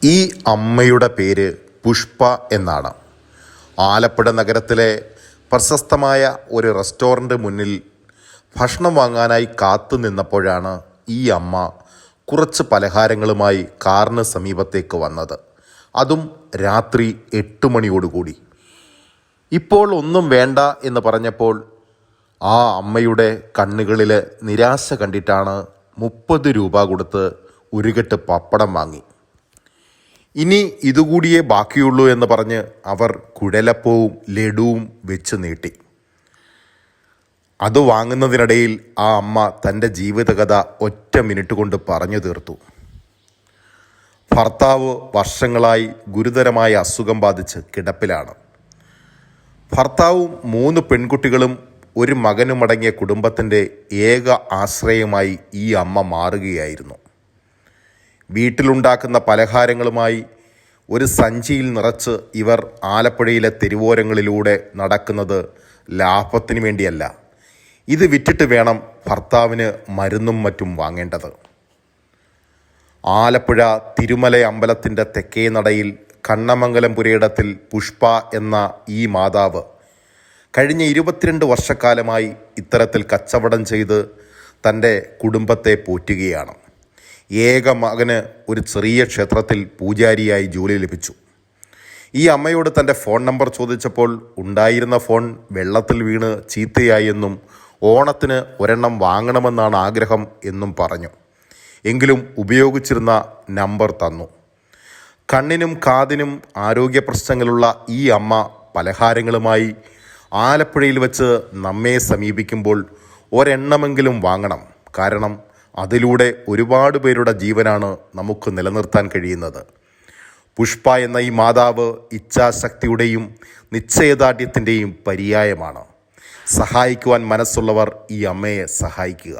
ഈ അമ്മയുടെ പേര് പുഷ്പ എന്നാണ്. ആലപ്പുഴ നഗരത്തിലെ പ്രശസ്തമായ ഒരു റെസ്റ്റോറൻറ്റ് മുന്നിൽ ഭക്ഷണം വാങ്ങാനായി കാത്തു നിന്നപ്പോഴാണ് ഈ അമ്മ കുറച്ച് പലഹാരങ്ങളുമായി കാറിന് സമീപത്തേക്ക് വന്നത്. അതും രാത്രി 8 മണിയോടുകൂടി. ഇപ്പോൾ ഒന്നും വേണ്ട എന്ന് പറഞ്ഞപ്പോൾ ആ അമ്മയുടെ കണ്ണുകളിൽ നിരാശ കണ്ടിട്ടാണ് 30 രൂപ കൊടുത്ത് ഒരു കെട്ട് പപ്പടം വാങ്ങി. ഇനി ഇതുകൂടിയേ ബാക്കിയുള്ളൂ എന്ന് പറഞ്ഞ് അവർ കുഴലപ്പവും ലഡുവും വെച്ച് നീട്ടി. അത് വാങ്ങുന്നതിനിടയിൽ ആ അമ്മ തൻ്റെ ജീവിതകഥ ഒറ്റ മിനിറ്റ് കൊണ്ട് പറഞ്ഞു തീർത്തു. ഭർത്താവ് വർഷങ്ങളായി ഗുരുതരമായ അസുഖം ബാധിച്ച് കിടപ്പിലാണ്. ഭർത്താവും 3 പെൺകുട്ടികളും ഒരു മകനുമടങ്ങിയ കുടുംബത്തിൻ്റെ ഏക ആശ്രയമായി ഈ അമ്മ മാറുകയായിരുന്നു. വീട്ടിലുണ്ടാക്കുന്ന പലഹാരങ്ങളുമായി ഒരു സഞ്ചിയിൽ നിറച്ച് ഇവർ ആലപ്പുഴയിലെ തെരുവോരങ്ങളിലൂടെ നടക്കുന്നത് ലാഭത്തിന് വേണ്ടിയല്ല. ഇത് വിറ്റിട്ട് വേണം ഭർത്താവിന് മരുന്നും മറ്റും വാങ്ങേണ്ടത്. ആലപ്പുഴ തിരുമല അമ്പലത്തിൻ്റെ തെക്കേ നടയിൽ കണ്ണമംഗലം പുരയിടത്തിൽ പുഷ്പ എന്ന ഈ മാതാവ് കഴിഞ്ഞ 22 വർഷക്കാലമായി ഇത്തരത്തിൽ കച്ചവടം ചെയ്ത് തൻ്റെ കുടുംബത്തെ പോറ്റുകയാണ്. ഏക മകന് ഒരു ചെറിയ ക്ഷേത്രത്തിൽ പൂജാരിയായി ജോലി ലഭിച്ചു. ഈ അമ്മയോട് തൻ്റെ ഫോൺ നമ്പർ ചോദിച്ചപ്പോൾ ഉണ്ടായിരുന്ന ഫോൺ വെള്ളത്തിൽ വീണ് ചീത്തയായി എന്നും ഓണത്തിന് ഒരെണ്ണം വാങ്ങണമെന്നാണ് ആഗ്രഹം എന്നും പറഞ്ഞു. എങ്കിലും ഉപയോഗിച്ചിരുന്ന നമ്പർ തന്നു. കണ്ണിനും കാതിനും ആരോഗ്യ പ്രശ്നങ്ങളുള്ള ഈ അമ്മ പലഹാരങ്ങളുമായി ആലപ്പുഴയിൽ വെച്ച് നമ്മെ സമീപിക്കുമ്പോൾ ഒരെണ്ണമെങ്കിലും വാങ്ങണം. കാരണം അതിലൂടെ ഒരുപാട് പേരുടെ ജീവനാണ് നമുക്ക് നിലനിർത്താൻ കഴിയുന്നത്. പുഷ്പ എന്ന ഈ മാതാവ് ഇച്ഛാശക്തിയുടെയും നിശ്ചയദാർഢ്യത്തിൻ്റെയും പര്യായമാണ്. സഹായിക്കുവാൻ മനസ്സുള്ളവർ ഈ അമ്മയെ സഹായിക്കുക.